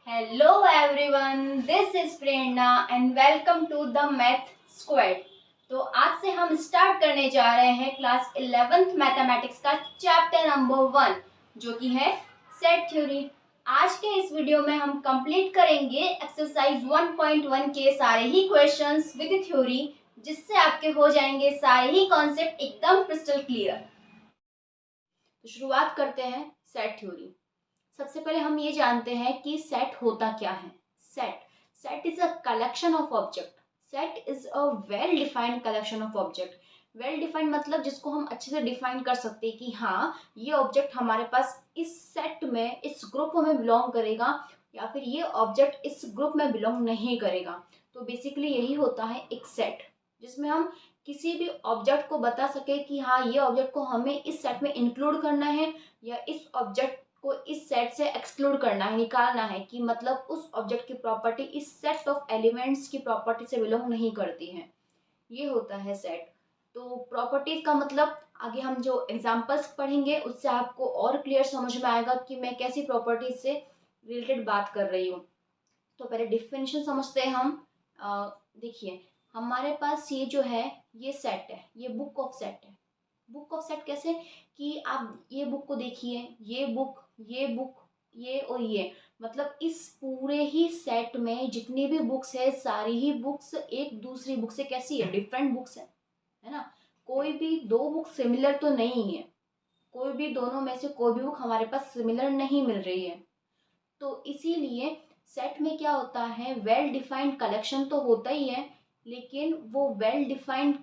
Hello everyone, this is Prerna and welcome to the Math Squad। तो आज से हम स्टार्ट करने जा रहे हैं क्लास 11th मैथमेटिक्स का चैप्टर नंबर 1 जो कि है सेट थ्योरी। आज के इस वीडियो में हम कंप्लीट करेंगे एक्सरसाइज 1.1 के सारे ही क्वेश्चंस विद थ्योरी, जिससे आपके हो जाएंगे सारे ही कॉन्सेप्ट एकदम क्रिस्टल क्लियर। तो शुरुआत करते हैं सेट थ्योरी। सबसे पहले हम ये जानते हैं कि सेट होता क्या है। Set is a collection of object. Set is a well defined collection of object. Well defined मतलब जिसको हम अच्छे से डिफाइन कर सकते हैं कि हाँ, ये ऑब्जेक्ट हमारे पास इस सेट में, इस ग्रुप में बिलोंग करेगा, या फिर ये ऑब्जेक्ट इस ग्रुप में बिलोंग नहीं करेगा। तो बेसिकली यही होता है एक सेट, जिसमें हम किसी भी ऑब्जेक्ट को बता सके कि हाँ, ये ऑब्जेक्ट को हमें इस सेट में इंक्लूड करना है या इस ऑब्जेक्ट को इस सेट से एक्सक्लूड करना है, निकालना है, कि मतलब उस ऑब्जेक्ट की प्रॉपर्टी इस सेट ऑफ एलिमेंट्स की प्रॉपर्टी से बिलोंग नहीं करती है। ये होता है सेट। तो प्रॉपर्टीज का मतलब आगे हम जो एग्जांपल्स पढ़ेंगे उससे आपको और क्लियर समझ में आएगा कि मैं कैसी प्रॉपर्टीज से रिलेटेड बात कर रही हूँ। तो पहले डिफिनेशन समझते हैं हम। देखिए, हमारे पास ये जो है, ये सेट है, ये बुक ऑफ सेट है। बुक ऑफ सेट कैसे? कि आप ये बुक को देखिए, ये बुक, ये बुक, ये और ये, मतलब इस पूरे ही सेट में जितनी भी बुक्स है, सारी ही बुक्स एक दूसरी बुक से कैसी है? डिफरेंट बुक्स है ना। कोई भी दो बुक सिमिलर तो नहीं है, कोई भी दोनों में से कोई भी बुक हमारे पास सिमिलर नहीं मिल रही है। तो इसीलिए सेट में क्या होता है, वेल डिफाइंड कलेक्शन तो होता ही है, लेकिन वो वेल डिफाइंड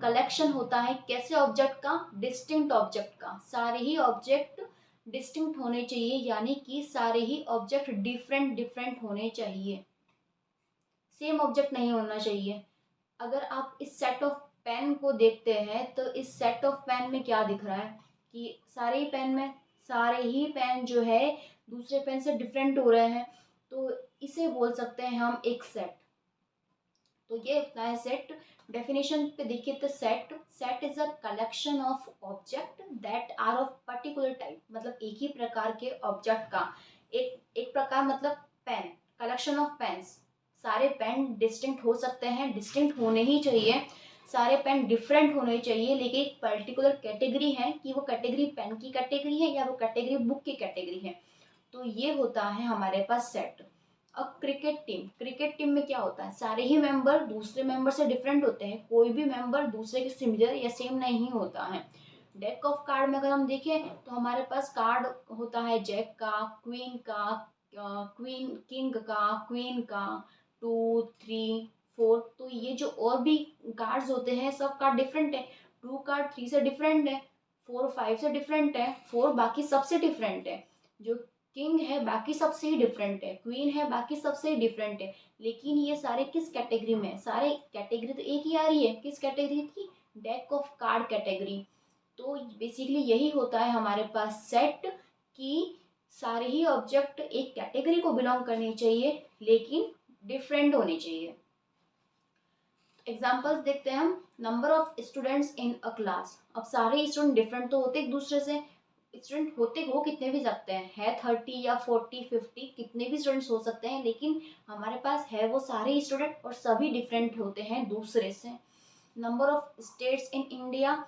कलेक्शन होता है कैसे? ऑब्जेक्ट का, डिस्टिंक्ट ऑब्जेक्ट का। सारे ही ऑब्जेक्ट डिस्टिंक्ट होने चाहिए, यानी कि सारे ही ऑब्जेक्ट डिफरेंट डिफरेंट होने चाहिए, सेम ऑब्जेक्ट नहीं होना चाहिए। अगर आप इस सेट ऑफ पेन को देखते हैं तो इस सेट ऑफ पेन में क्या दिख रहा है कि सारे ही पेन में, सारे ही पेन जो है दूसरे पेन से डिफरेंट हो रहे हैं। तो इसे बोल सकते हैं हम एक सेट। तो ये होता है सेट। डेफिनेशन पे देखिए तो set is a collection of object that are of particular type. मतलब एक ही प्रकार के ऑब्जेक्ट का, एक प्रकार मतलब पेन, कलेक्शन ऑफ पेन्स। सारे पेन डिस्टिंक्ट हो सकते हैं, डिस्टिंक्ट होने ही चाहिए। सारे पेन डिफरेंट होने चाहिए, लेकिन एक पर्टिकुलर कैटेगरी है कि वो कैटेगरी पेन की कैटेगरी है या वो कैटेगरी बुक की कैटेगरी है। तो ये होता है हमारे पास सेट। अब क्रिकेट टीम में क्या होता है, सारे ही मेंबर दूसरे मेंबर से डिफरेंट होते हैं, कोई भी मेंबर दूसरे के सिमिलर या सेम नहीं होता है। डेक ऑफ कार्ड में अगर हम देखें तो हमारे पास कार्ड होता है जैक का, क्वीन का, क्वीन किंग का, क्वीन का, 2 3 4। तो ये जो और भी कार्ड्स होते हैं, सब कार्ड डिफरेंट है। 2 कार्ड 3 से डिफरेंट है, 4 5 से डिफरेंट है, 4 बाकी सबसे डिफरेंट है, जो किंग है बाकी सबसे ही डिफरेंट है, क्वीन है बाकी सबसे ही डिफरेंट है। लेकिन ये सारे किस कैटेगरी में है? सारे कैटेगरी तो एक ही आ रही है, किस कैटेगरी की? Deck of card category. तो बेसिकली यही होता है हमारे पास सेट, कि सारे ही ऑब्जेक्ट एक कैटेगरी को बिलोंग करने चाहिए, लेकिन डिफरेंट होने चाहिए। एग्जाम्पल्स देखते हैं हम। Number of students in a class. अब सारे स्टूडेंट डिफरेंट तो होते एक दूसरे से, स्टूडेंट होते हो कितने भी सकते हैं, है 30 या 40 50, कितने भी स्टूडेंट्स हो सकते हैं, लेकिन हमारे पास है वो सारे स्टूडेंट और सभी डिफरेंट होते हैं दूसरे से। Number of states in India.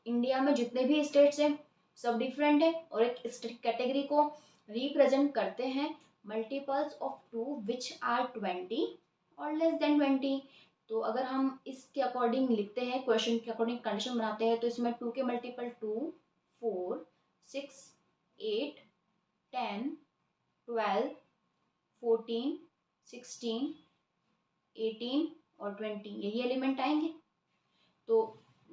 India में जितने भी स्टेट्स हैं सब डिफरेंट है और एक कैटेगरी को रिप्रेजेंट करते हैं। मल्टीपल्स ऑफ 2 विच आर 20 और लेस देन 20। तो अगर हम इसके अकॉर्डिंग लिखते हैं, क्वेश्चन के अकॉर्डिंग कंडीशन बनाते हैं, तो इसमें 2 के मल्टीपल 2 4 6 8 10 12 14 16 18 और 20, यही एलिमेंट आएंगे। तो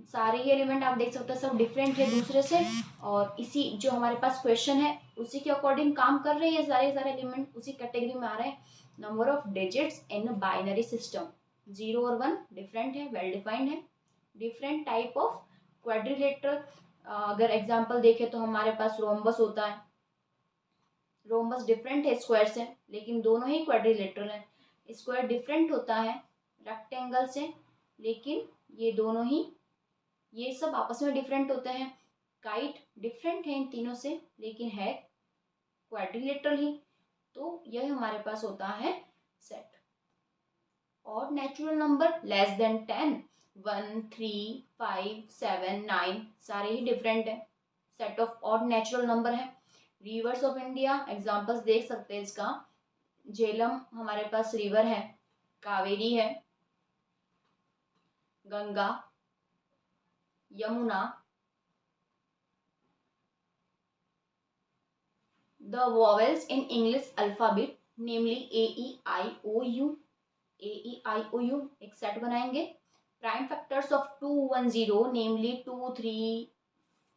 सारे ही एलिमेंट आप देख सकते हैं सब डिफरेंट है दूसरे से, और इसी जो हमारे पास क्वेश्चन है उसी के अकॉर्डिंग काम कर रहे हैं, सारे सारे एलिमेंट उसी कैटेगरी में आ रहे हैं। Number of digits in binary system. 0 और 1 डिफरेंट है, वेल डिफाइंड है। Different type of quadrilateral. अगर एग्जाम्पल देखें तो हमारे पास रोम्बस होता है। रोम्बस डिफरेंट है स्क्वायर से, लेकिन दोनों ही क्वाड्रिलेटरल है। स्क्वायर डिफरेंट होता है रेक्टेंगल से, लेकिन ये दोनों ही, ये सब आपस में डिफरेंट होते हैं। काइट डिफरेंट है इन तीनों से, लेकिन है क्वाड्रिलेटरल ही। तो यह हमारे पास होता है सेट। और नेचुरल नंबर लेस देन 10, 1, 3, 5, 7, 9 सारे ही डिफरेंट है, set of odd natural number है। रिवर्स ऑफ इंडिया एग्जांपल्स देख सकते हैं इसका। झेलम हमारे पास रिवर है, कावेरी है, Ganga, Yamuna. The vowels in English alphabet namely A E I O U, A E I O U एक सेट बनाएंगे। प्राइम फैक्टर्स ऑफ 210 नेमली 2, 3,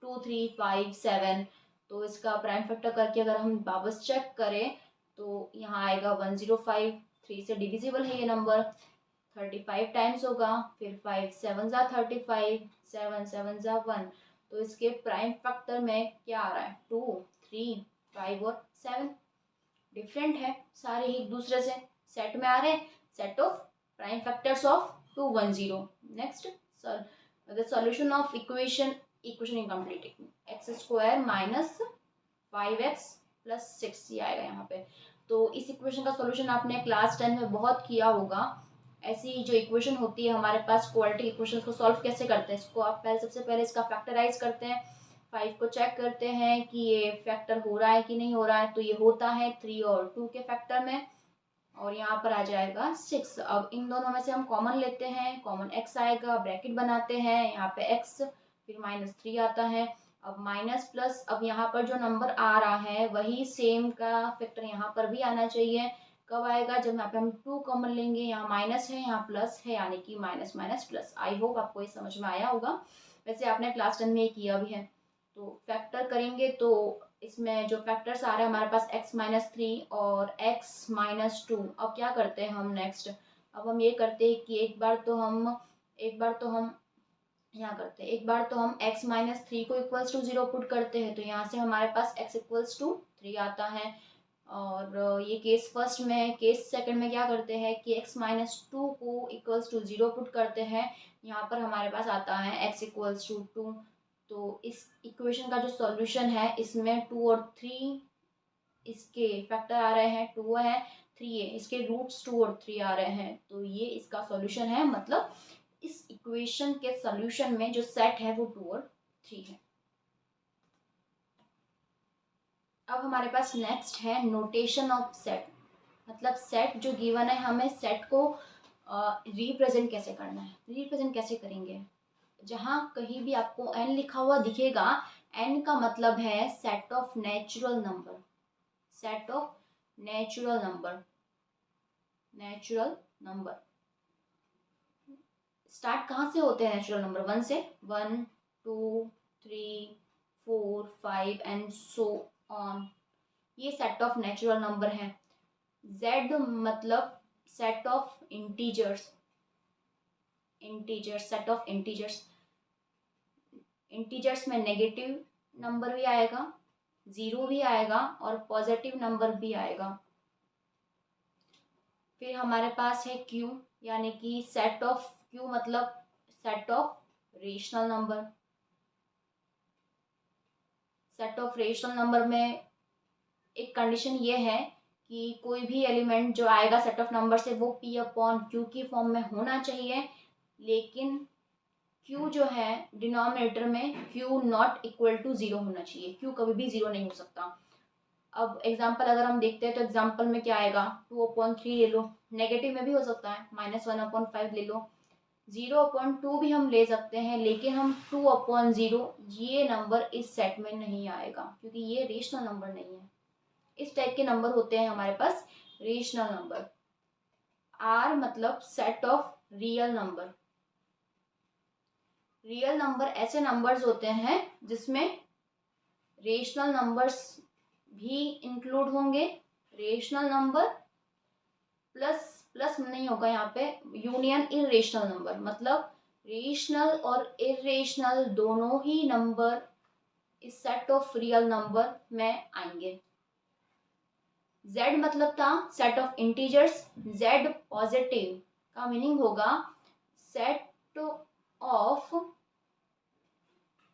2, 3, 5, 7। तो इसका प्राइम फैक्टर करके अगर हम वापस चेक करें तो यहाँ आएगा 105। 3 से डिविजिबल है ये नंबर, 35 टाइम्स होगा। फिर 5 7 जा 35, 7 7 जा 1। तो इसके प्राइम फैक्टर में क्या आ रहा है, 2, 3, 5 और 7। डिफरेंट है, सारे ही एक दूसरे से सेट में आ रहे हैं, set of prime factors of 210। Next, the solution of equation incomplete, x square minus 5x plus 6 ये आएगा यहाँ पे। तो इस इक्वेशन का सॉल्यूशन आपने क्लास 10 में बहुत किया होगा। ऐसी जो इक्वेशन होती है हमारे पास क्वाड्रेटिक इक्वेशन को सॉल्व कैसे करते हैं, इसको आप सबसे पहले इसका फैक्टराइज करते हैं। 5 को चेक करते हैं कि ये फैक्टर हो रहा है कि नहीं हो रहा है, तो ये होता है 3 और 2 के फैक्टर में, और यहाँ पर आ जाएगा 6। अब इन दोनों में से हम कॉमन लेते हैं, कॉमन x आएगा, ब्रैकेट बनाते हैं, यहाँ पे x, फिर -3 आता है। अब माइनस प्लस, अब यहाँ पर जो नंबर आ रहा है वही सेम का फैक्टर यहाँ पर भी आना चाहिए। कब आएगा, जब यहाँ पे हम 2 कॉमन लेंगे, यहाँ माइनस है यहाँ प्लस है, यानी कि minus minus plus. I hope आपको ये समझ में आया होगा, वैसे आपने क्लास 10 में ये किया भी है। तो फैक्टर करेंगे तो इसमें जो फैक्टर्स आ रहे हैं हमारे पास x-3 और x-2। अब क्या करते हैं हम नेक्स्ट, अब हम ये करते हैं कि एक बार तो हम यहाँ करते हैं, एक बार तो हम x-3 को इक्वल्स टू 0 पुट करते हैं, तो यहाँ से हमारे पास x इक्वल्स टू 3 आता है। और ये केस फर्स्ट में, केस सेकंड में क्या करते हैं कि x-2 को इक्वल्स टू 0 पुट करते हैं, यहाँ पर हमारे पास आता है x इक्वल्स टू 2। तो इस इक्वेशन का जो सॉल्यूशन है इसमें 2 और 3 इसके फैक्टर आ रहे हैं, 2 है 3 है, इसके रूट्स 2 और 3 आ रहे हैं, तो ये इसका सॉल्यूशन है। मतलब इस इक्वेशन के सॉल्यूशन में जो सेट है वो 2 और 3 है। अब हमारे पास नेक्स्ट है नोटेशन ऑफ सेट, मतलब सेट जो गिवन है हमें सेट को रिप्रेजेंट कैसे करना है, रिप्रेजेंट कैसे करेंगे। जहाँ कहीं भी आपको n लिखा हुआ दिखेगा, n का मतलब है set of natural number, set of natural number, natural number. Start कहाँ से होते हैं नेचुरल नंबर, 1 से, 1, 2, 3, 4, 5 एंड सो ऑन, ये सेट ऑफ नेचुरल नंबर है। z मतलब set of integers, integers, set of integers. Integers में नेगेटिव नंबर भी आएगा, 0 भी आएगा और पॉजिटिव नंबर भी आएगा। फिर हमारे पास है q, यानी कि सेट ऑफ q मतलब set of rational number. Set of rational number में एक कंडीशन ये है कि कोई भी एलिमेंट जो आएगा सेट ऑफ नंबर से वो p/q की फॉर्म में होना चाहिए, लेकिन q जो है डिनोमिनेटर में q नॉट इक्वल टू 0 होना चाहिए, q कभी भी 0 नहीं हो सकता। अब एग्जाम्पल अगर हम देखते हैं तो एग्जाम्पल में क्या आएगा, 2/3 ले लो, नेगेटिव में भी हो सकता है, -1/5 ले लो, 0/2 भी हम ले सकते हैं, लेकिन हम 2/0 ये नंबर इस सेट में नहीं आएगा क्योंकि ये रेशनल नंबर नहीं है। इस टाइप के नंबर होते हैं हमारे पास रेशनल नंबर। r मतलब set of real number. Real number ऐसे नंबर्स होते हैं जिसमें रेशनल नंबर्स भी इंक्लूड होंगे, रेशनल नंबर प्लस प्लस नहीं होगा यहाँ पे, यूनियन इरेशनल नंबर, मतलब रेशनल और इरेशनल दोनों ही नंबर इस सेट ऑफ रियल नंबर में आएंगे। z मतलब था set of integers, z positive का मीनिंग होगा set of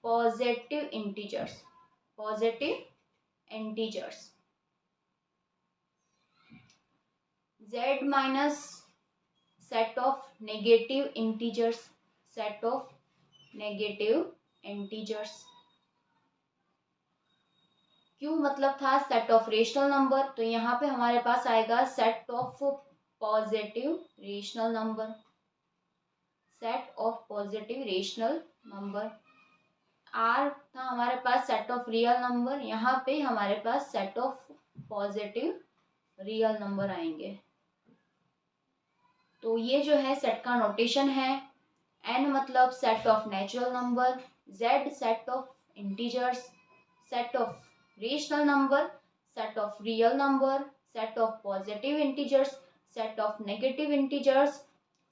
positive integers, positive integers. z minus set of negative integers, set of negative integers. क्यों मतलब था सेट ऑफ रेशनल नंबर, तो यहाँ पे हमारे पास आएगा set of positive rational number, set of positive rational number. R था हमारे पास सेट ऑफ रियल नंबर, यहाँ पे हमारे पास set of positive real number आएंगे। तो ये जो है सेट का नोटेशन है। एन मतलब set of natural number, Z set of integers, set of rational number, set of real number, set of positive integers, set of negative integers,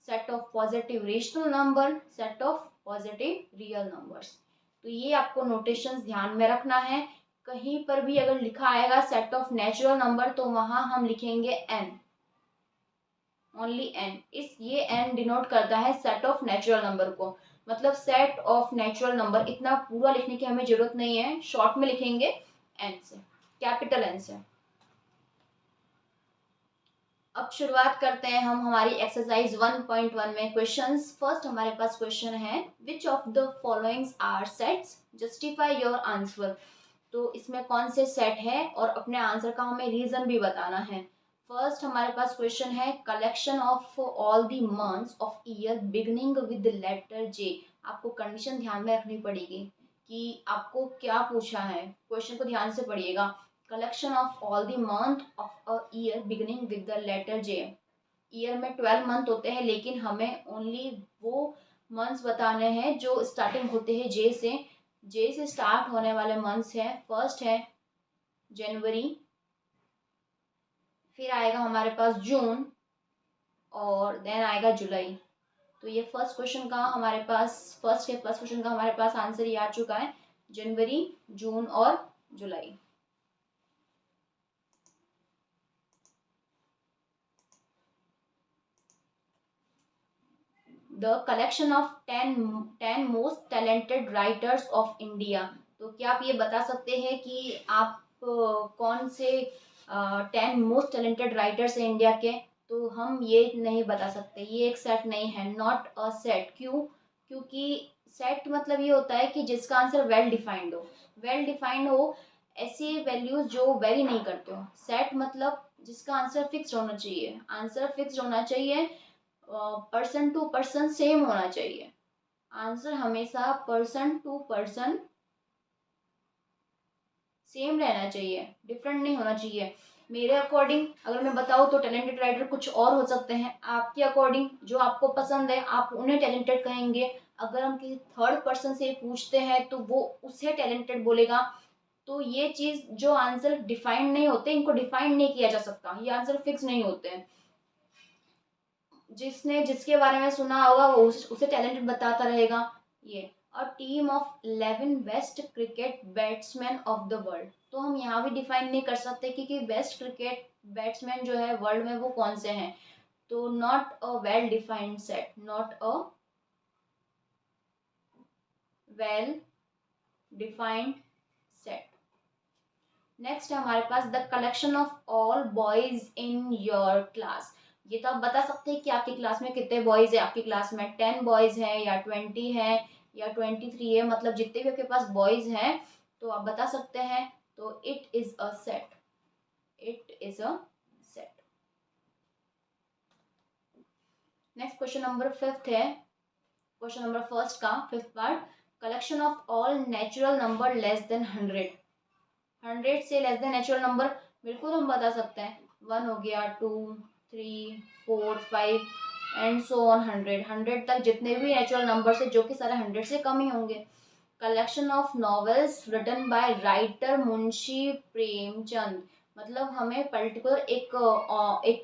set of positive rational number, set of positive real numbers. तो ये आपको notations ध्यान में रखना है। कहीं पर भी अगर लिखा आएगा सेट ऑफ नेचुरल नंबर तो वहां हम लिखेंगे एन, ओनली एन। ये एन डिनोट करता है सेट ऑफ नेचुरल नंबर को, मतलब सेट ऑफ नेचुरल नंबर। इतना पूरा लिखने की हमें जरूरत नहीं है, शॉर्ट में लिखेंगे एन से, कैपिटल एन से। अब शुरुआत करते हैं हम हमारी एक्सरसाइज 1.1 में क्वेश्चंस। फर्स्ट हमारे पास क्वेश्चन है which of the followings are sets, justify your answer. तो इसमें कौन से सेट है और अपने आंसर का हमें रीजन भी बताना है। फर्स्ट हमारे पास क्वेश्चन है collection of all the months of year beginning with letter J. आपको कंडीशन ध्यान में रखनी पड़ेगी कि आपको क्या पूछा है, क्वेश्चन को ध्यान से पढ़िएगा। Collection of all the month of a year beginning with the letter J. Year में 12 मंथ होते हैं, लेकिन हमें ओनली वो मंथ्स बताने हैं जो स्टार्टिंग होते हैं जे से। जे से स्टार्ट होने वाले मंथ्स हैं, फर्स्ट है जनवरी, फिर आएगा हमारे पास जून, और देन आएगा जुलाई। तो ये फर्स्ट क्वेश्चन का हमारे पास, फर्स्ट क्वेश्चन का हमारे पास आंसर ये आ चुका है, जनवरी, जून और जुलाई। The collection of 10 most talented writers of India. तो क्या आप ये बता सकते हैं कि आप कौन से 10 मोस्ट टैलेंटेड राइटर्स हैं इंडिया के। तो हम ये नहीं बता सकते, ये एक सेट नहीं है, नॉट अ सेट। क्यों? क्योंकि सेट मतलब ये होता है कि जिसका आंसर वेल डिफाइंड हो, वेल डिफाइंड हो, ऐसी वैल्यूज जो वेरी नहीं करते हो। सेट मतलब जिसका आंसर फिक्स होना चाहिए, आंसर फिक्स होना चाहिए, पर्सन टू पर्सन सेम होना चाहिए। आंसर हमेशा पर्सन टू पर्सन सेम रहना चाहिए, डिफरेंट नहीं होना चाहिए। मेरे अकॉर्डिंग अगर मैं बताऊँ तो टैलेंटेड राइटर कुछ और हो सकते हैं, आपके अकॉर्डिंग जो आपको पसंद है आप उन्हें टैलेंटेड कहेंगे। अगर हम किसी थर्ड पर्सन से पूछते हैं तो वो उसे टैलेंटेड बोलेगा। तो ये चीज़ जो आंसर डिफाइंड नहीं होते, इनको डिफाइंड नहीं किया जा सकता, ये आंसर फिक्स नहीं होते हैं। जिसने जिसके बारे में सुना होगा वो उसे टैलेंटेड बताता रहेगा। ये a team of 11 best cricket batsman of the world. तो हम यहाँ भी डिफाइन नहीं कर सकते कि बेस्ट क्रिकेट बैट्समैन जो है वर्ल्ड में वो कौन से हैं। तो not a well defined set, not a well defined set. Next है हमारे पास the collection of all boys in your class. ये तो आप बता सकते हैं कि आपकी क्लास में कितने बॉयज है। आपकी क्लास में 10 बॉयज हैं या 20 है या 23 है, मतलब जितने भी आपके पास बॉयज हैं तो आप बता सकते हैं। तो it is a set, it is a set. Next question number 5 है, क्वेश्चन नंबर फर्स्ट का 5th part, collection of all natural number less than 100। 100 से लेस देन नेचुरल नंबर बिल्कुल हम बता सकते हैं। 1 हो गया, 2, 3, 4, 5 एंड सो ऑन 100 तक जितने भी नेचुरल नंबर है जो कि सारे 100 से कम ही होंगे। Collection of novels written by writer Munshi Premchand, मतलब हमें पर्टिकुलर एक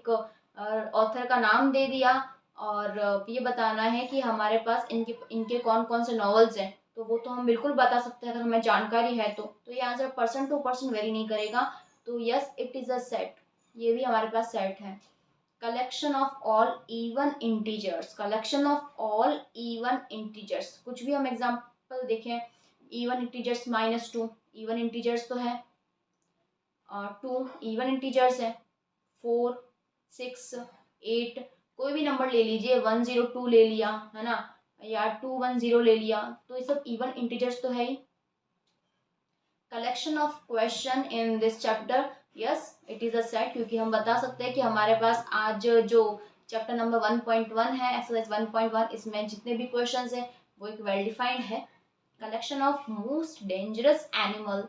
ऑथर का नाम दे दिया और ये बताना है कि हमारे पास इनके इनके कौन कौन से नॉवेल्स हैं। तो वो तो हम बिल्कुल बता सकते हैं अगर हमें जानकारी है तो ये answer person to person vary नहीं करेगा। तो yes it is a set, ये भी हमारे पास सेट है। Collection of all even integers, collection of all even integers, कुछ भी हम एग्जांपल देखें। इवन इंटीजर्स -2 इवन इंटीजर्स तो है, 2 इवन इंटीजर्स है, 4 6, 8, कोई भी नंबर ले लीजिए, 102 ले लिया है ना, या 210 ले लिया, तो ये सब इवन इंटीजर्स तो है ही। Collection of question in this chapter, yes it is a set, क्योंकि हम बता सकते हैं कि हमारे पास आज जो चैप्टर नंबर 1.1 है, एक्सरसाइज 1.1, इसमें जितने भी क्वेश्चंस हैं वो एक वेल डिफाइंड है। Collection of most dangerous animal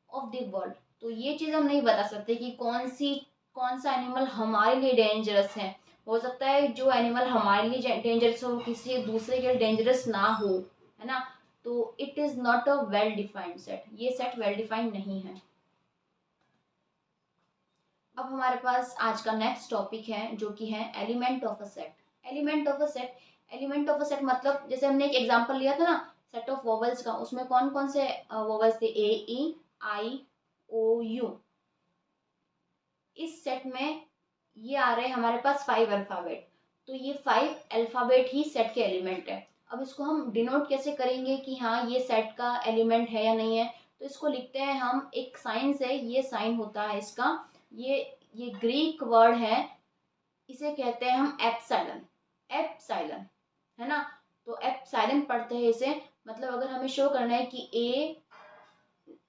of the world, तो ये चीज़ हम नहीं बता सकते कि कौन सा एनिमल हमारे लिए डेंजरस है। हो सकता है जो एनिमल हमारे लिए डेंजरस हो किसी दूसरे के लिए डेंजरस ना हो, है ना, तो it is not a well defined set, ये सेट वेल डिफाइंड नहीं है। अब हमारे पास आज का नेक्स्ट टॉपिक है जो कि है element of a set. Element of a set, element of a set मतलब जैसे हमने एक एग्जांपल लिया था ना सेट ऑफ वोवेल्स का, उसमें कौन कौन से वोवेल्स थे, ए ई आई ओ यू। इस सेट में ये आ रहे हैं हमारे पास 5 अल्फाबेट, तो ये 5 अल्फाबेट ही सेट के एलिमेंट है। अब इसको हम डिनोट कैसे करेंगे कि हाँ ये सेट का एलिमेंट है या नहीं है, तो इसको लिखते हैं हम, एक साइन से, ये साइन होता है इसका, ये ग्रीक वर्ड है, इसे कहते हैं हम एप्सिलॉन, एप्सिलॉन, है ना। तो एप्सिलॉन पढ़ते हैं इसे, मतलब अगर हमें शो करना है कि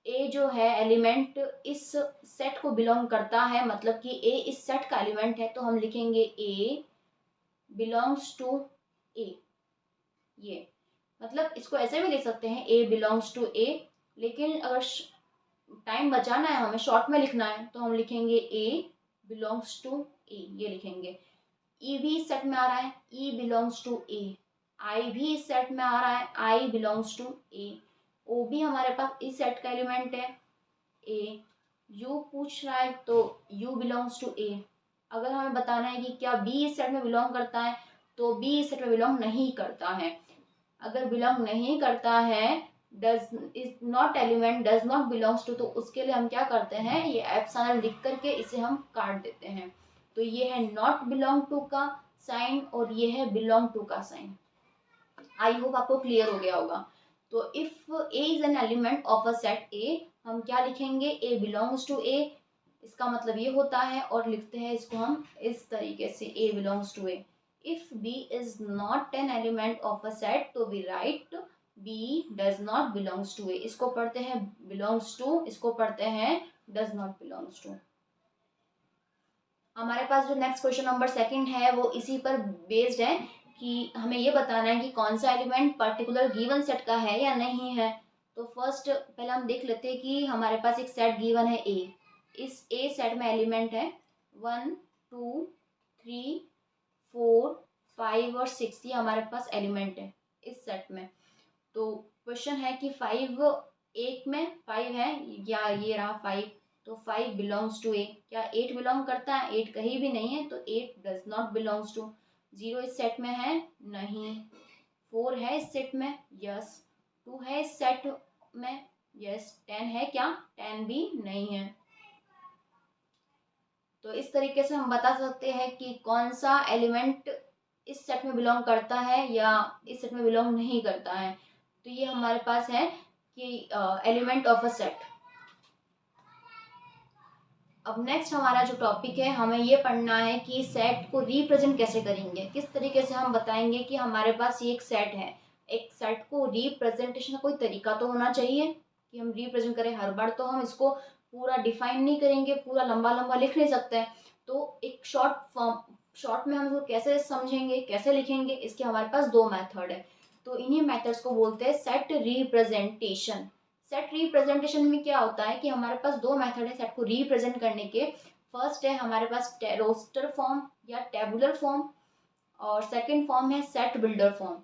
ए जो है एलिमेंट इस सेट को बिलोंग करता है, मतलब कि ए इस सेट का एलिमेंट है, तो हम लिखेंगे ए बिलोंग्स टू ए। ये मतलब इसको ऐसे भी लिख सकते हैं ए बिलोंग्स टू ए, लेकिन अगर टाइम बचाना है, हमें शॉर्ट में लिखना है, तो हम लिखेंगे ए बिलोंग्स टू ए, ये लिखेंगे। ई भी इस सेट में आ रहा है, ई बिलोंग्स टू ए। आई भी इस सेट में आ रहा है, आई बिलोंग्स टू ए। ओ भी हमारे पास इस सेट का एलिमेंट है, ए। यू पूछ रहा है तो यू बिलोंग्स टू ए। अगर हमें बताना है कि क्या बी इस सेट में बिलोंग करता है, तो बी इस सेट में बिलोंग नहीं करता है। अगर बिलोंग नहीं करता है, does is not element, does not belongs to, तो उसके लिए हम क्या करते हैं, ये एप्सिलॉन लिख करके इसे हम काट देते हैं। तो ये है नॉट बिलोंग टू का साइन और ये है बिलोंग टू का साइन। आई होप आपको क्लियर हो गया होगा। तो if A is an element of a set ए, हम क्या लिखेंगे, ए बिलोंग्स टू ए, इसका मतलब ये होता है, और लिखते हैं इसको हम इस तरीके से, A belongs to A. If B is not an element of a set, तो we write B does not belongs to A. इसको पढ़ते हैं बिलोंग्स टू, इसको पढ़ते हैं डज नॉट बिलोंग्स टू। हमारे पास जो नेक्स्ट क्वेश्चन नंबर 2 है वो इसी पर बेस्ड है कि हमें ये बताना है कि कौन सा एलिमेंट पर्टिकुलर गिवन सेट का है या नहीं है। तो फर्स्ट पहले हम देख लेते हैं कि हमारे पास एक सेट गिवन है ए। इस ए सेट में एलिमेंट है 1, 2, 3, 4, 5 और 6, ये हमारे पास एलिमेंट है इस सेट में। तो क्वेश्चन है कि 5 एक में 5 है या ये रहा 5, तो 5 बिलोंग्स टू ए। क्या 8 बिलोंग करता है, 8 कहीं भी नहीं है, तो 8 डज नॉट बिलोंग्स टू। 0 इस सेट में है, नहीं। 4 है इस सेट में, यस। 2 है इस सेट में, यस। 10 है क्या, 10 भी नहीं है। तो इस तरीके से हम बता सकते हैं कि कौन सा एलिमेंट इस सेट में बिलोंग करता है या इस सेट में बिलोंग नहीं करता है। तो ये हमारे पास है कि एलिमेंट ऑफ अ सेट। अब नेक्स्ट हमारा जो टॉपिक है, हमें ये पढ़ना है कि सेट को रिप्रेजेंट कैसे करेंगे, किस तरीके से हम बताएंगे कि हमारे पास ये एक सेट है। एक सेट को रिप्रेजेंटेशन का कोई तरीका तो होना चाहिए कि हम रिप्रेजेंट करें। हर बार तो हम इसको पूरा डिफाइन नहीं करेंगे, पूरा लंबा लंबा लिख नहीं सकते हैं। तो एक शॉर्ट फॉर्म, शॉर्ट में हम इसको कैसे समझेंगे, कैसे लिखेंगे, इसके हमारे पास 2 मेथड है। तो इन्हीं मेथड्स को बोलते हैं सेट रिप्रेजेंटेशन। सेट रिप्रेजेंटेशन में क्या होता है कि हमारे पास 2 मेथड है सेट को रिप्रेजेंट करने के। फर्स्ट है हमारे पास रोस्टर फॉर्म या टेबुलर फॉर्म, और सेकंड फॉर्म है सेट बिल्डर फॉर्म।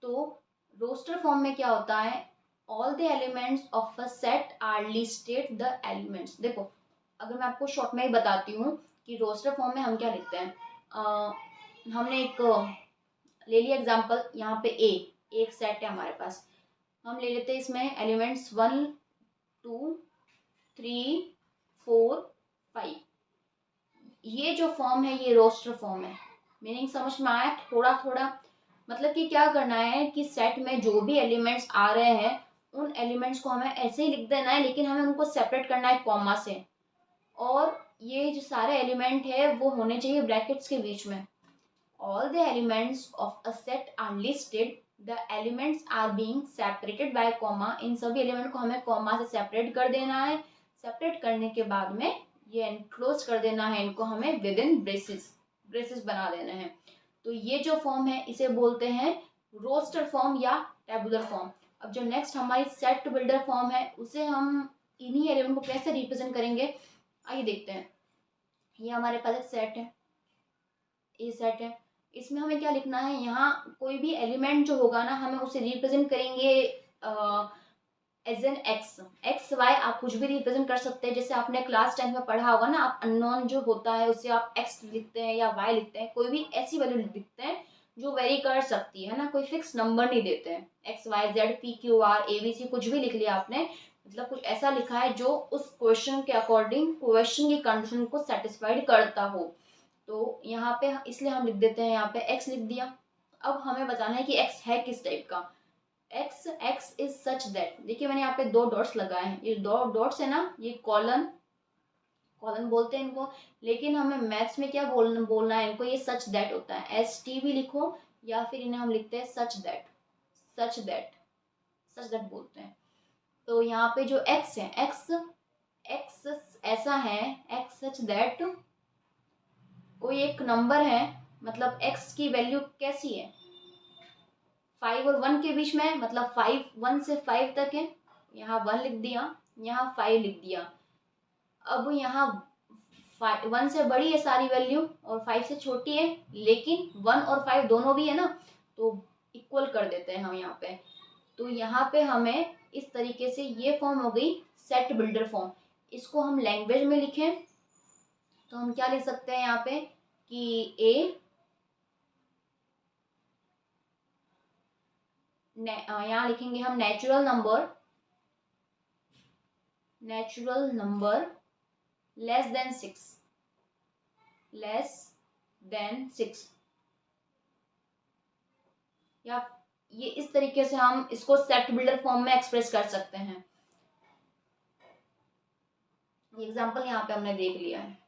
तो रोस्टर फॉर्म में क्या होता है, all the elements of a set are listed the elements. देखो अगर मैं आपको शॉर्ट में ही बताती हूँ कि रोस्टर फॉर्म में हम क्या लिखते हैं। हमने एक ले लिया एग्जांपल, यहाँ पे ए एक सेट है हमारे पास, हम ले लेते हैं इसमें एलिमेंट्स 1, 2, 3, 4, 5। ये जो फॉर्म है ये रोस्टर फॉर्म है। मीनिंग समझ में आया थोड़ा थोड़ा। मतलब कि क्या करना है कि सेट में जो भी एलिमेंट्स आ रहे हैं उन एलिमेंट्स को हमें ऐसे ही लिख देना है, लेकिन हमें उनको सेपरेट करना है कॉमा से, और ये जो सारे एलिमेंट है वो होने चाहिए ब्रैकेट्स के बीच में। All the elements of a set are listed, the elements are being separated by comma. इन सभी एलिमेंट को हमें कॉमा से सेपरेट कर देना है। सेपरेट करने के बाद में ये एनक्लोज कर देना है इनको हमें विद इन ब्रेसेस, ब्रेसेस बना देना है। तो ये जो फॉर्म है इसे बोलते हैं रोस्टर फॉर्म या टेबुलर फॉर्म। अब जो नेक्स्ट हमारी सेट बिल्डर फॉर्म है उसे हम इन्हीं एलिमेंट को कैसे रिप्रेजेंट करेंगे, आइए देखते हैं। ये हमारे पास एक सेट है, ये सेट है, इसमें हमें क्या लिखना है, यहाँ कोई भी एलिमेंट जो होगा ना हमें उसे रिप्रेजेंट करेंगे एज एन एक्स वाई। आप कुछ भी रिप्रेजेंट कर सकते हैं, जैसे आपने क्लास 10 में पढ़ा होगा ना, आप अननोन जो होता है उसे आप एक्स लिखते हैं या वाई लिखते हैं, कोई भी ऐसी वैल्यू लिखते हैं जो वेरी कर सकती है ना, कोई फिक्स नंबर नहीं देते हैं। X y z p q r a b c कुछ भी लिख लिया आपने, मतलब कुछ ऐसा लिखा है जो उस क्वेश्चन के अकॉर्डिंग क्वेश्चन की कंडीशन को सेटिस्फाइड करता हो। तो यहाँ पे इसलिए हम लिख देते हैं, यहाँ पे एक्स लिख दिया। अब हमें बताना है कि एक्स है किस टाइप का। एक्स इज सच दैट, देखिए मैंने यहाँ पे 2 डॉट्स लगाए हैं, ये 2 डॉट्स है ना, ये कॉलन, कॉलन बोलते हैं इनको, लेकिन हमें मैथ्स में क्या बोलना है इनको, ये सच दैट होता है। एस टी भी लिखो या फिर इन्हें हम लिखते हैं such that, such that, such that बोलते हैं। तो यहाँ पे जो एक्स है, एक्स एक्स ऐसा है, एक्स सच दैट कोई एक नंबर है, मतलब एक्स की वैल्यू कैसी है, 5 और 1 के बीच में, मतलब 1 से 5 तक है। यहाँ 1 लिख दिया, यहाँ 5 लिख दिया। अब यहाँ 1 से बड़ी है सारी वैल्यू और 5 से छोटी है, लेकिन 1 और 5 दोनों भी है ना, तो इक्वल कर देते हैं हम यहाँ पे। तो यहाँ पे हमें इस तरीके से ये फॉर्म हो गई सेट बिल्डर फॉर्म। इसको हम लैंग्वेज में लिखें तो हम क्या लिख सकते हैं यहाँ पे कि यहाँ लिखेंगे हम नेचुरल नंबर लेस देन 6, या ये इस तरीके से हम इसको सेट बिल्डर फॉर्म में एक्सप्रेस कर सकते हैं। ये एग्जांपल यहाँ पे हमने देख लिया है।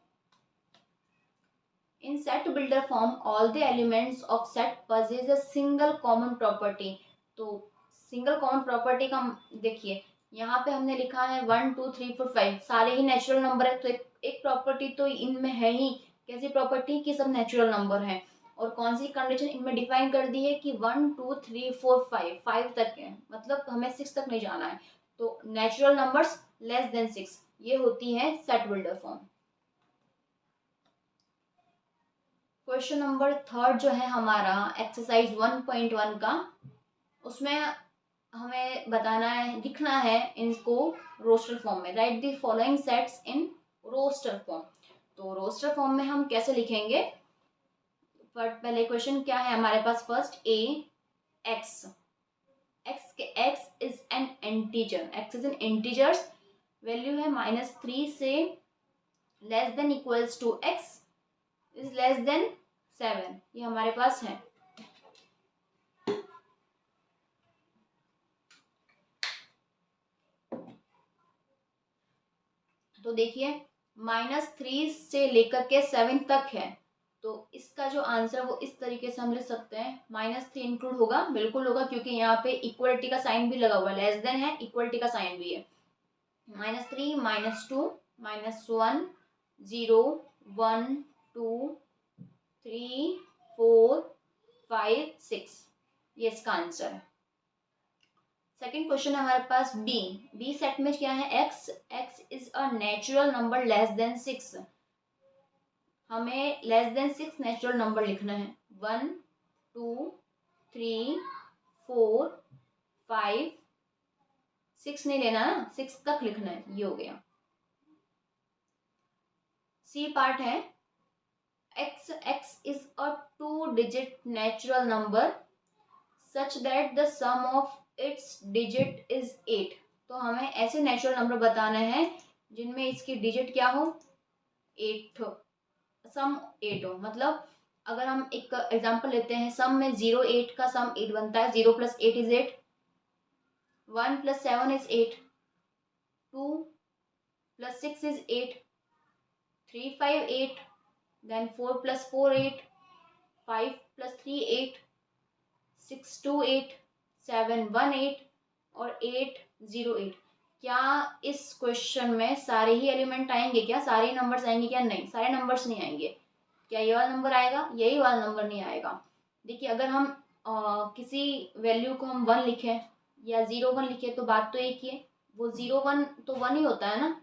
इन set builder form all the elements of set possess a single common property. तो सिंगल कॉमन प्रॉपर्टी का देखिए, यहाँ पे हमने लिखा है 1 2 3 4 5 सारे ही नेचुरल नंबर है, तो एक प्रॉपर्टी तो इनमें है ही। कैसी प्रॉपर्टी कि सब नेचुरल नंबर हैं, और कौन सी कंडीशन इनमें डिफाइन कर दी है कि 1 2 3 4 5 तक है, मतलब हमें 6 तक नहीं जाना है। तो नेचुरल नंबर्स लेस देन 6, ये होती है set builder form. Question number 3 जो है हमारा एक्सरसाइज 1.1 का, उसमें हमें बताना है, लिखना है इनको रोस्टर फॉर्म में। Write the following sets in roster form. तो रोस्टर फॉर्म में हम कैसे लिखेंगे, बट पहले क्वेश्चन क्या है हमारे पास, first a x, x is an integer, x is an integers, value है -3 से less than equals to x is less than 7, ये हमारे पास है। तो देखिए -3 से लेकर के 7 तक है, तो इसका जो आंसर वो इस तरीके से हम लिख सकते हैं। -3 इंक्लूड होगा, बिल्कुल होगा, क्योंकि यहाँ पे इक्वलिटी का साइन भी लगा हुआ है, लेस देन है, इक्वलिटी का साइन भी है। -3 -2 -1 0 1 2 3 4 5 6, ये इसका आंसर है। सेकेंड क्वेश्चन है हमारे पास बी सेट में क्या है, x is a natural number less than 6। हमें लेस देन 6 नेचुरल नंबर लिखना है। 1 2 3 4 5 6 नहीं लेना ना, 6 तक लिखना है, ये हो गया। सी पार्ट है, x is a 2 digit natural number such that the sum of its digit is 8। तो हमें ऐसे नेचुरल नंबर बताने हैं जिनमें इसकी डिजिट क्या हो, 8, सम 8 हो। मतलब अगर हम एक एग्जांपल लेते हैं, सम में 0 8 का सम 8 बनता है, 0 + 8 = 8, 1 + 7 is 8, 2 + 6 is 8, 3 5 8, then 4 + 4 8, 5 + 3 8, 6 2 8, 7 1 8 और 8 0 8। क्या इस क्वेश्चन में सारे ही एलिमेंट आएंगे? क्या सारे नंबर्स आएंगे? क्या नहीं, सारे नंबर्स नहीं आएंगे। क्या ये वाला नंबर आएगा? यही वाला नंबर नहीं आएगा। देखिए, अगर हम किसी वैल्यू को हम 1 लिखें या 0 1 लिखें तो बात तो एक ही है, वो 0 1 तो 1 ही होता है ना।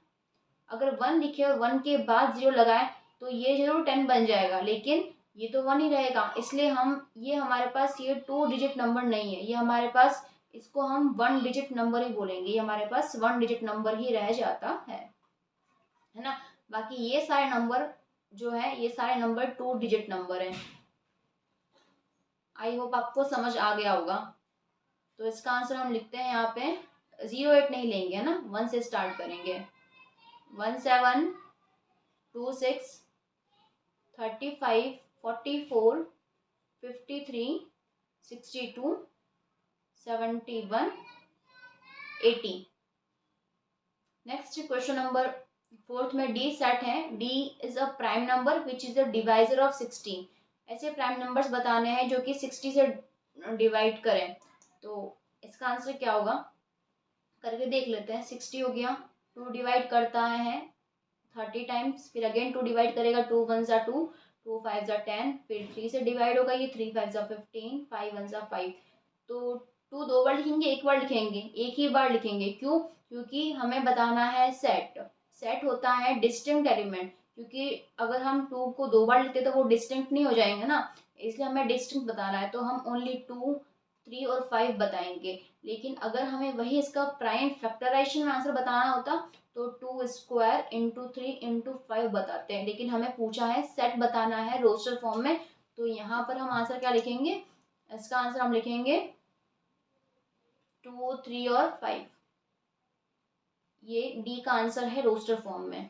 अगर 1 लिखे और 1 के बाद 0 लगाए तो ये जरूर 10 बन जाएगा, लेकिन ये तो 1 ही रहेगा। इसलिए हम ये हमारे पास ये 2 डिजिट नंबर नहीं है, ये हमारे पास इसको हम 1 डिजिट नंबर ही बोलेंगे। ये हमारे पास 1 डिजिट नंबर ही रह जाता है ना। बाकी ये सारे नंबर जो है, ये सारे नंबर 2 डिजिट नंबर हैं। आई होप आपको समझ आ गया होगा। तो इसका आंसर हम लिखते हैं यहाँ पे 0 8 नहीं लेंगे, है ना, 1 से स्टार्ट करेंगे। 1 7 2 6 35 44 53 62 71 80। नेक्स्ट क्वेश्चन नंबर 4 में डी सेट है। D is a prime number which is a divisor of 16। ऐसे प्राइम नंबर्स बताने हैं जो कि 60 से डिवाइड करें। तो इसका आंसर क्या होगा, करके देख लेते हैं। 60 हो गया, 2 डिवाइड करता है 30 टाइम्स, फिर अगेन 2 डिवाइड करेगा, 2 1 ज़ा 2, 2 5 ज़ा 10, फिर 3 से डिवाइड होगा, ये 3 5 ज़ा 15, 5 1 ज़ा 5। तो 2 2 बार लिखेंगे, एक बार लिखेंगे, एक ही बार लिखेंगे। क्यों? क्योंकि हमें बताना है सेट। सेट होता है डिस्टिंक्ट एलिमेंट, क्योंकि अगर हम 2 को 2 बार लिखते तो वो डिस्टिंक्ट नहीं हो जाएंगे ना, इसलिए हमें डिस्टिंक्ट बताना है। तो हम ओनली 2 3 और 5 बताएंगे। लेकिन अगर हमें वही इसका प्राइम फैक्टराइजेशन में आंसर बताना होता तो 2 स्क्वायर इंटू 3 इंटू 5 बताते हैं। लेकिन हमें पूछा है सेट बताना है रोस्टर फॉर्म में, तो यहाँ पर हम आंसर क्या लिखेंगे, इसका आंसर हम लिखेंगे 2 3 और 5। ये डी का आंसर है रोस्टर फॉर्म में।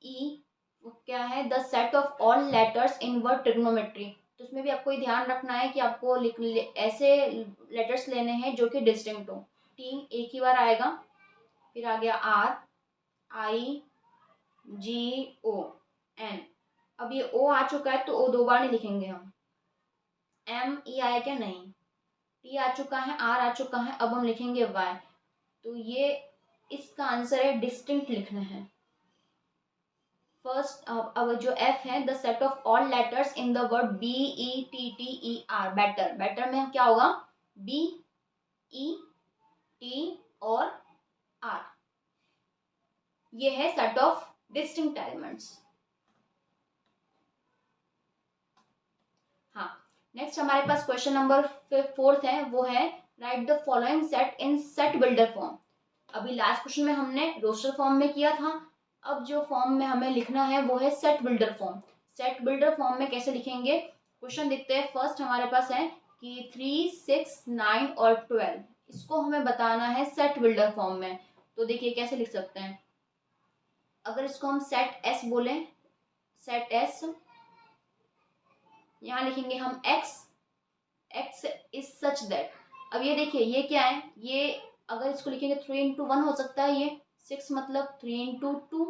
ई क्या है, the set of all letters in word trigonometry. तो इसमें भी आपको ध्यान रखना है कि आपको ऐसे लेटर्स लेने हैं जो कि डिस्टिंक्ट हो। टी एक ही बार आएगा, फिर आ गया are, I, ji, O, N. अब ये ओ आ चुका है तो ओ 2 बार नहीं लिखेंगे हम। एम ई आया क्या? नहीं। टी आ चुका है, आर आ चुका है, अब हम लिखेंगे वाई। तो ये इसका आंसर है डिस्टिंक्ट लिखना है। फर्स्ट अब जो एफ है, the set of all letters in the word B E T T E R, better. Better में क्या होगा, बी ई टी और आर। ये है सेट ऑफ डिस्टिंक्ट एलिमेंट्स। हाँ, नेक्स्ट हमारे पास क्वेश्चन नंबर 4 है, वो है write the following set in set builder form. अभी लास्ट क्वेश्चन में हमने रोस्टर फॉर्म में किया था, अब जो फॉर्म में हमें लिखना है वो है set builder form. Set builder form में कैसे लिखेंगे, क्वेश्चन देखते हैं। फर्स्ट हमारे पास है कि 3 6 9 और 12, इसको हमें बताना है सेट बिल्डर फॉर्म में। तो देखिए कैसे लिख सकते हैं। अगर इसको हम सेट एस बोलें, सेट एस, यहाँ लिखेंगे हम x, x is such that. अब ये देखिए ये क्या है, ये अगर इसको लिखेंगे 3 इंटू 1 हो सकता है, ये 6 मतलब 3 इंटू 2,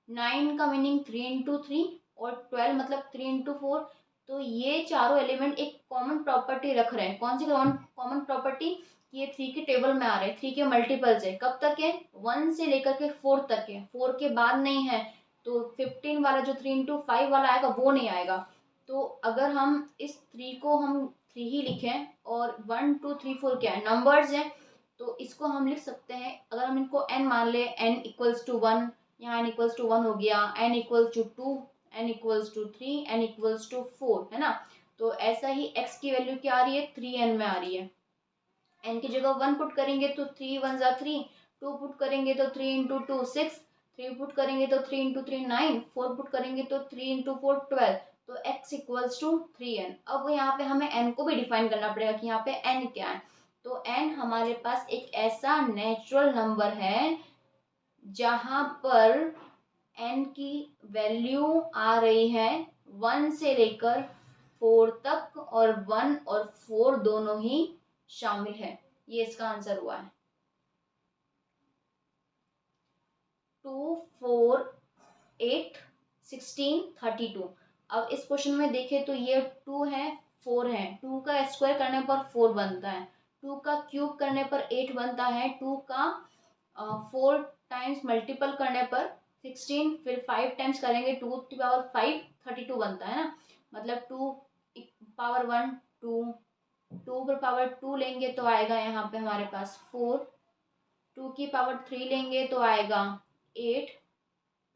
9 का मीनिंग 3 इंटू 3 और 12 मतलब 3 इंटू 4। तो ये चारों एलिमेंट एक कॉमन प्रॉपर्टी रख रहे हैं। कौन सी कॉमन प्रॉपर्टी, ये 3 के टेबल में आ रहे हैं, 3 के मल्टीपल्स है। कब तक है, 1 से लेकर के 4 तक है, 4 के बाद नहीं है। तो 15 वाला जो 3 इंटू 5 वाला आएगा वो नहीं आएगा। तो अगर हम इस 3 को हम 3 ही लिखें और 1 2 3 4 क्या है, नंबर्स हैं, तो इसको हम लिख सकते हैं। अगर हम इनको n मान ले, n इक्वल्स टू 1, यहाँ n इक्वल्स टू 1 हो गया, n equals to 2, n equals to 3, n equals to 4, है ना। तो ऐसा ही x की वैल्यू क्या आ रही है, 3n में आ रही है। n की जगह 1 पुट करेंगे तो 3 1 ज़ा 3, 2 पुट करेंगे तो 3 इंटू 2 6, 3 पुट करेंगे तो 3 इंटू 3 9, 4 पुट करेंगे तो 3 इंटू 4 12। तो x इक्वल्स टू 3n। अब यहाँ पे हमें n को भी डिफाइन करना पड़ेगा कि यहाँ पे n क्या है। तो n हमारे पास एक ऐसा नेचुरल नंबर है जहाँ पर n की वैल्यू आ रही है 1 से लेकर 4 तक, और 1 और 4 दोनों ही शामिल है। ये इसका आंसर हुआ है। 2, 4, 8, 16, 32। अब इस क्वेश्चन में देखें तो ये 2 है, 4 है। 2 का स्क्वायर करने पर 4 बनता है, 2 का क्यूब करने पर 8 बनता है, 2 का 4 टाइम्स मल्टीपल करने पर 16, फिर 5 टाइम्स करेंगे 2 की पावर 5, 32 बनता है ना। मतलब 2 पावर 1 2, 2 पर पावर 2 लेंगे तो आएगा यहाँ पे हमारे पास 4, 2 की पावर 3 लेंगे तो आएगा 8,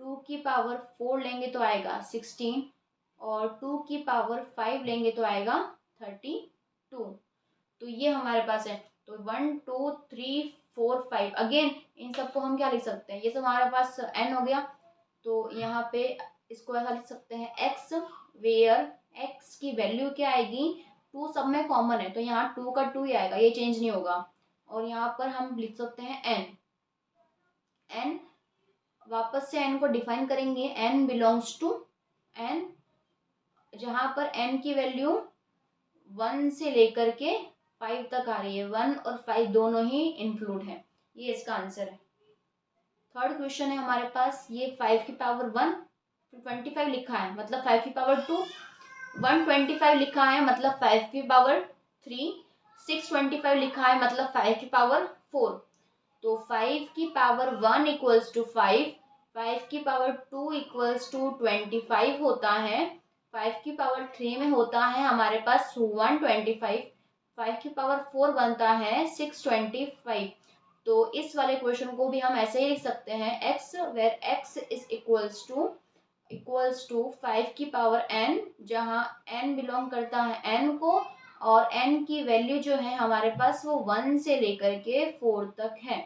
2 की पावर 4 लेंगे तो आएगा 16, और 2 की पावर 5 लेंगे तो आएगा 32। तो ये हमारे पास है। तो 1 2 3 4 5, अगेन इन सबको हम क्या लिख सकते हैं, ये सब हमारे पास n हो गया। तो यहाँ पे इसको ऐसा लिख सकते हैं x, वेयर x की वैल्यू क्या आएगी, 2 सब में कॉमन है तो यहाँ 2 का 2 ही आएगा, ये चेंज नहीं होगा। और यहाँ पर हम लिख सकते हैं n, वापस से n को डिफाइन करेंगे, n बिलोंग्स टू n, जहाँ पर n की वैल्यू 1 से लेकर के 5 तक आ रही है, 1 और 5 दोनों ही इंक्लूड है। ये इसका आंसर है। थर्ड क्वेश्चन है हमारे पास, ये 5 की पावर 1, 25 लिखा है मतलब 5 की पावर 2, 125 लिखा है मतलब 5 की पावर 3, 625 लिखा है मतलब 5 की पावर 4। तो 5 की पावर 1 इक्वल्स टू 5, 5 की पावर 2 इक्वल्स टू 25 होता है, 5 की पावर 3 में होता है हमारे पास 125, 5 की पावर 4 बनता है 625। तो इस वाले क्वेश्चन को भी हम ऐसे ही लिख सकते हैं, x where x is equals to 5 की पावर n, जहाँ n बिलोंग करता है n को, और n की वैल्यू जो है हमारे पास वो 1 से लेकर के 4 तक है।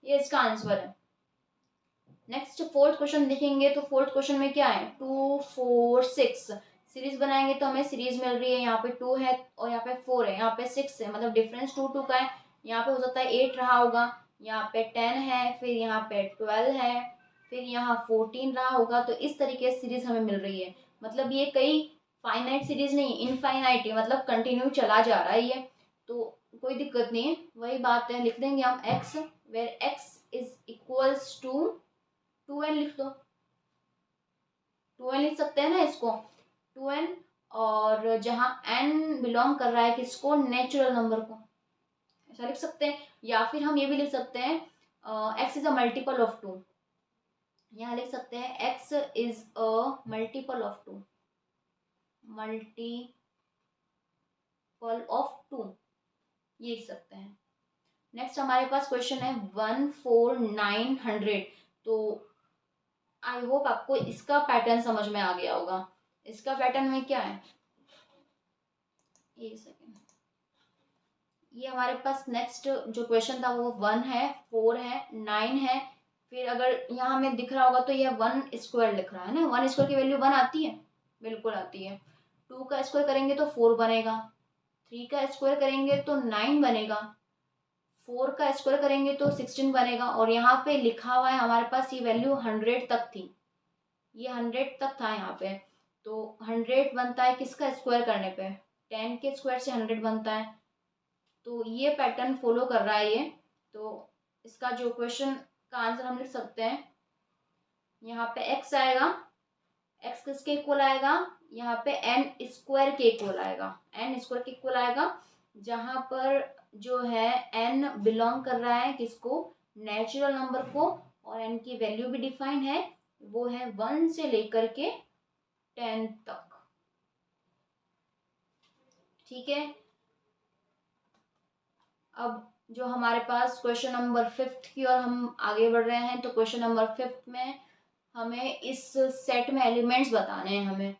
ये इसका आंसर है। नेक्स्ट फोर्थ क्वेश्चन देखेंगे तो फोर्थ क्वेश्चन में क्या है, 2 4 6 सीरीज बनाएंगे तो हमें सीरीज मिल रही है, यहाँ पे 2 है और यहाँ पे 4 है, यहाँ पे 6 है, मतलब डिफरेंस 2 2 का है। यहाँ पे हो सकता है 8 रहा होगा, यहाँ पे 10 है, फिर यहाँ पे 12 है, फिर यहाँ 14 रहा होगा। तो इस तरीके से सीरीज हमें मिल रही है, मतलब ये कई फाइनाइट सीरीज नहीं, इनफाइनाइट है, मतलब कंटिन्यू चला जा रहा है ये, तो कोई दिक्कत नहीं है। वही बात है, लिख देंगे हम x where x is equals to 2n, लिख दो 2n लिख सकते हैं ना इसको, 2n, और जहाँ n बिलोंग कर रहा है किसको, नेचुरल नंबर को, ऐसा लिख सकते हैं। या फिर हम ये भी लिख सकते हैं x is a multiple of 2, यहाँ लिख सकते हैं x is a multiple of 2, multiple of 2, ये लिख सकते हैं। नेक्स्ट हमारे पास क्वेश्चन है 14900। तो आई होप आपको इसका पैटर्न समझ में आ गया होगा। इसका पैटर्न में क्या है, एक सेकेंड, ये हमारे पास नेक्स्ट जो क्वेश्चन था वो 1 है, 4 है, 9 है, फिर अगर यहाँ हमें दिख रहा होगा तो ये 1 स्क्वायर लिख रहा है ना, 1 स्क्वायर की वैल्यू 1 आती है, बिल्कुल आती है। 2 का स्क्वायर करेंगे तो 4 बनेगा, 3 का स्क्वायर करेंगे तो 9 बनेगा, 4 का स्क्वायर करेंगे तो 16 बनेगा, और यहाँ पे लिखा हुआ है हमारे पास ये वैल्यू 100 तक थी, ये 100 तक था यहाँ पे। तो 100 बनता है किसका स्क्वायर करने पे, 10 के स्क्वायर से 100 बनता है। तो ये पैटर्न फॉलो कर रहा है ये। तो इसका जो क्वेश्चन का आंसर हम लिख सकते हैं, यहाँ पे x आएगा, x किसके इक्वल आएगा, यहाँ पे n स्क्वायर के इक्वल आएगा, n स्क्वायर के इक्वल आएगा, जहाँ पर जो है n बिलोंग कर रहा है किसको, नेचुरल नंबर को, और n की वैल्यू भी डिफाइन है, वो है 1 से लेकर के 10 तक। ठीक है, अब जो हमारे पास क्वेश्चन नंबर 5 की ओर हम आगे बढ़ रहे हैं। तो क्वेश्चन नंबर 5 में हमें इस सेट में एलिमेंट्स बताने हैं हमें,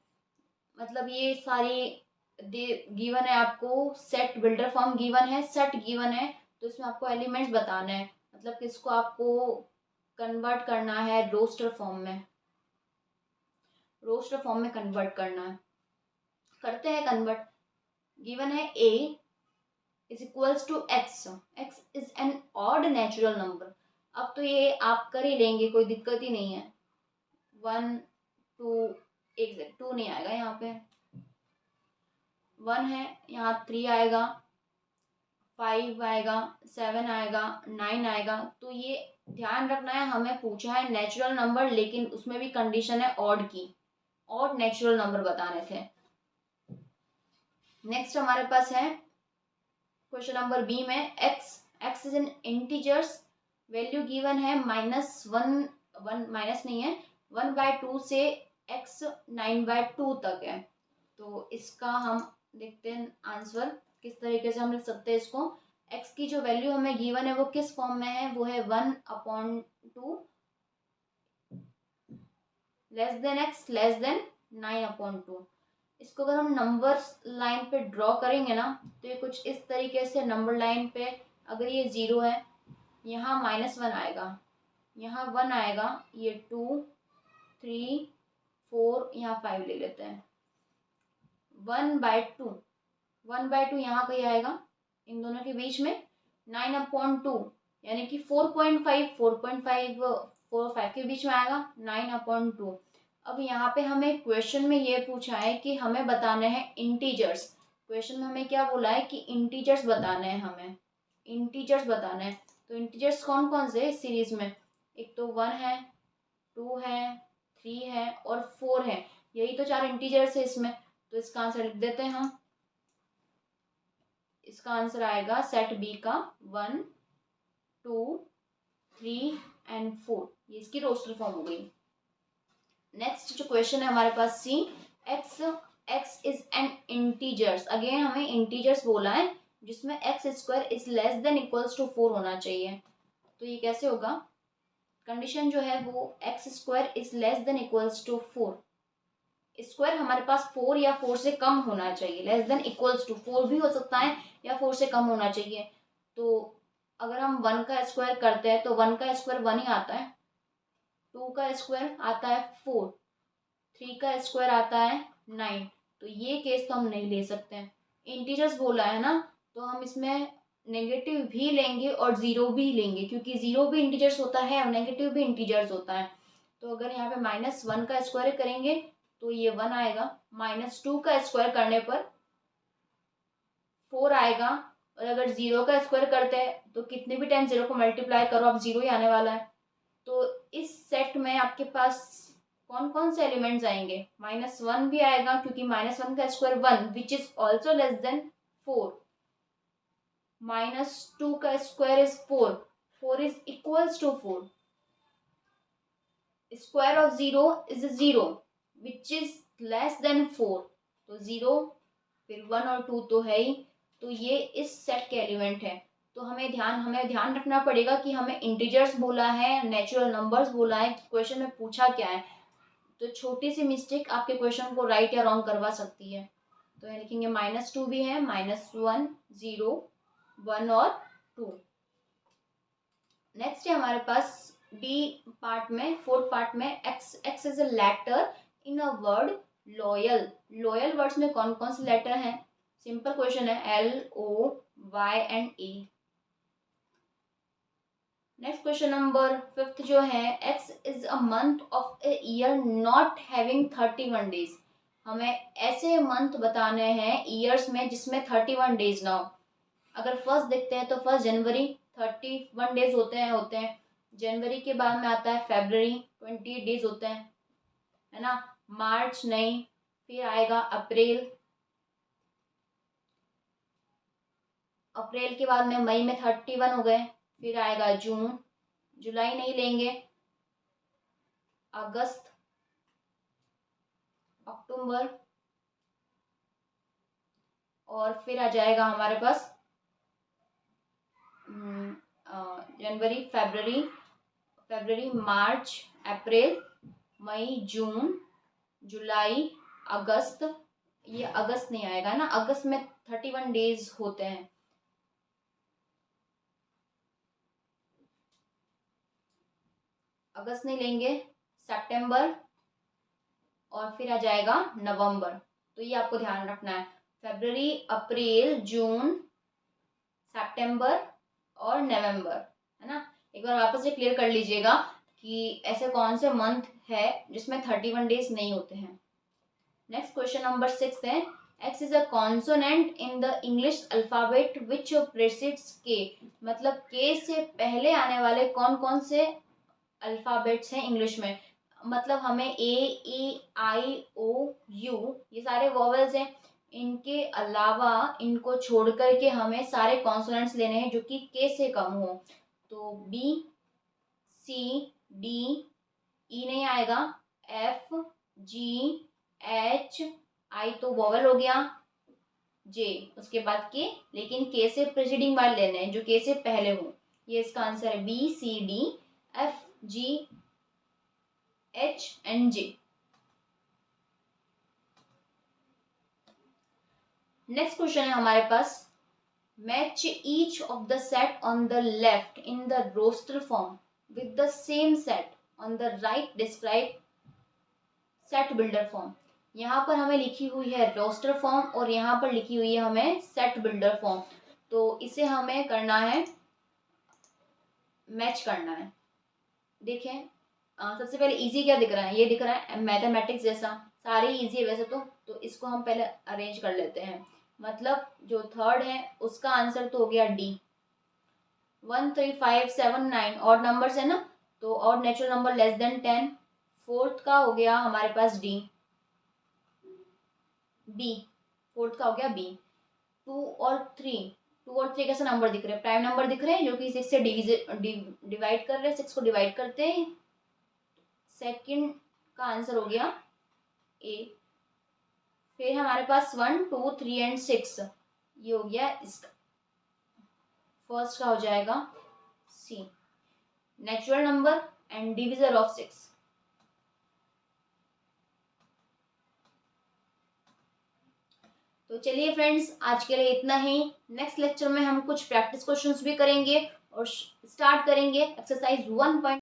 मतलब ये सारी गिवन है आपको, सेट बिल्डर फॉर्म गिवन है, सेट गिवन है, तो इसमें आपको एलिमेंट्स बताने हैं, मतलब किसको आपको कन्वर्ट करना है रोस्टर फॉर्म में, रोस्टर फॉर्म में कन्वर्ट करना है। करते हैं कन्वर्ट। गिवन है a is equals to x, x is an odd natural number. अब तो ये आप कर ही लेंगे, कोई दिक्कत ही नहीं है। 1 2, एक 2 नहीं आएगा, यहाँ पे 1 है, यहाँ 3 आएगा, 5 आएगा, 7 आएगा, 9 आएगा। तो ये ध्यान रखना है, हमें पूछा है नेचुरल नंबर, लेकिन उसमें भी कंडीशन है ऑड की, ऑड नेचुरल नंबर बताने थे। नेक्स्ट हमारे पास है क्वेश्चन नंबर बी में x is an integers, value given है -1, माइनस नहीं है, 1/2 से x 9/2 तक है। तो इसका हम देखते हैं आंसर किस तरीके से हम लिख सकते हैं इसको। x की जो वैल्यू हमें गिवन है वो किस फॉर्म में है, वो है 1/2 less than x less than 9/2। इसको अगर हम नंबर लाइन पे ड्रॉ करेंगे ना, तो ये कुछ इस तरीके से नंबर लाइन पे, अगर ये 0 है, यहाँ -1 आएगा, यहाँ 1 आएगा, ये 2 3 4, यहाँ 5 ले लेते हैं। 1/2 यहाँ कहीं आएगा, इन दोनों के बीच में 9/2 यानी कि 4.5 4.5 के बीच में आएगा 9/2। अब यहाँ पे हमें क्वेश्चन में ये पूछा है कि हमें बताने हैं इंटीजर्स। क्वेश्चन में हमें क्या बोला है कि इंटीजर्स बताने हैं, हमें इंटीजर्स बताने हैं। तो इंटीजर्स कौन कौन से इस सीरीज में, एक तो 1 है, 2 है, 3 है और 4 है, यही तो 4 इंटीजर्स है इसमें। तो इसका आंसर लिख देते हैं हम। इसका आंसर आएगा सेट बी का 1 2 3 एंड 4। ये इसकी रोस्टर फॉर्म हो गई। नेक्स्ट जो क्वेश्चन है हमारे पास c, x is an integers, again हमें इंटीजर्स बोला है जिसमें x² is less than equals to 4 होना चाहिए। तो ये कैसे होगा, कंडीशन जो है वो x² is less than equals to 4, square हमारे पास 4 या 4 से कम होना चाहिए, लेस देन इक्वल्स टू 4 भी हो सकता है या 4 से कम होना चाहिए। तो अगर हम 1 का स्क्वायर करते हैं तो 1 का स्क्वायर 1 ही आता है, 2 का स्क्वायर आता है 4, 3 का स्क्वायर आता है 9। तो ये केस तो हम नहीं ले सकते हैं, इंटीजर्स बोला है ना, तो हम इसमें नेगेटिव भी लेंगे और जीरो भी लेंगे, क्योंकि जीरो भी इंटीजर्स होता है और नेगेटिव भी इंटीजर्स होता है। तो अगर यहाँ पे -1 का स्क्वायर करेंगे तो ये 1 आएगा, -2 का स्क्वायर करने पर 4 आएगा, और अगर 0 का स्क्वायर करते हैं तो कितने भी टाइम 0 को मल्टीप्लाई करो आप 0 ही आने वाला है। तो इस सेट में आपके पास कौन कौन से एलिमेंट्स आएंगे, -1 भी आएगा क्योंकि -1 का square 1 which is also less than 4, -2 का square is 4, 4 is equals to 4, square of 0 is 0 which is less than 4। तो 0 फिर 1 और 2 तो है ही, तो ये इस सेट के एलिमेंट है। तो हमें ध्यान रखना पड़ेगा कि हमें इंटीजर्स बोला है, नेचुरल नंबर्स बोला है, क्वेश्चन में पूछा क्या है। तो छोटी सी मिस्टेक आपके क्वेश्चन को राइट या रॉन्ग करवा सकती है। तो ये लिखेंगे -2 भी है, -1 0 1 और 2। नेक्स्ट है हमारे पास डी पार्ट में, फोर्थ पार्ट में, x is a letter in a word loyal. Loyal words में कौन कौन से लेटर हैं, सिंपल क्वेश्चन है, LOY and E। Next question number 5 जो है, x is a month of a year not having 31 days. हमें ऐसे मंथ बताने हैं ईयर्स में जिसमें 31 डेज ना हो। अगर फर्स्ट देखते हैं तो 1 जनवरी 31 डेज होते हैं। जनवरी के बाद में आता है फरवरी 28 डेज होते हैं, है ना। मार्च नहीं, फिर आएगा अप्रैल, अप्रैल के बाद में मई में 31 हो गए, फिर आएगा जून, जुलाई नहीं लेंगे, अगस्त, अक्टूबर, और फिर आ जाएगा हमारे पास जनवरी, फरवरी, मार्च, अप्रैल, मई, जून, जुलाई, अगस्त। ये अगस्त नहीं आएगा ना, अगस्त में 31 डेज होते हैं। अगस्त नहीं लेंगे, सितंबर, और फिर आ जाएगा नवंबर। तो ये आपको ध्यान रखना है, फरवरी, अप्रैल, जून, सितंबर और नवंबर, है ना। एक बार वापस से क्लियर कर लीजिएगा कि ऐसे कौन से मंथ है जिसमें 31 डेज नहीं होते हैं। नेक्स्ट क्वेश्चन नंबर 6 है, x is a consonant in the English alphabet which precedes k, मतलब के से पहले आने वाले कौन कौन से अल्फाबेट्स हैं इंग्लिश में। मतलब हमें ए, ई, आई, ओ, यू, ये सारे वॉवेल्स हैं। इनके अलावा इनको छोड़ करके हमें सारे कॉन्सोनेंट्स लेने हैं जो कि के से कम हो। तो बी, सी, डी, ई नहीं आएगा, एफ, जी, एच, आई तो वॉवेल हो गया, जे, उसके बाद के, लेकिन के से प्रीसीडिंग वाले लेने हैं जो के से पहले हो। ये इसका आंसर है b, c, d, f, g, h and j. Next question है हमारे पास, match each of the set on the left in the roster form with the same set on the right, describe set builder form. यहाँ पर हमें लिखी हुई है roster form और यहाँ पर लिखी हुई है हमें सेट बिल्डर फॉर्म। तो इसे हमें करना है, मैच करना है। देखें, सबसे पहले इजी क्या दिख रहा है, ये दिख रहा है मैथमेटिक्स जैसा, सारे इजी है वैसे तो इसको हम पहले अरेंज कर लेते हैं। मतलब जो थर्ड है उसका आंसर तो हो गया डी। 1, 3, 5, 7, 9 ऑड नंबर्स है ना, तो odd natural number less than 10। Fourth का हो गया हमारे पास डी, बी, फोर्थ का हो गया बी। 2 और 3 कैसे नंबर दिख रहे हैं, प्राइम नंबर दिख रहे हैं जो कि 6 से डिवाइड कर रहे हैं, 6 को डिवाइड करते हैं। सेकंड का आंसर हो गया ए। फिर हमारे पास 1, 2, 3 एंड 6, ये हो गया इसका। फर्स्ट का हो जाएगा c, natural number and divisor of 6। तो चलिए फ्रेंड्स, आज के लिए इतना ही। नेक्स्ट लेक्चर में हम कुछ प्रैक्टिस क्वेश्चंस भी करेंगे और स्टार्ट करेंगे एक्सरसाइज 1.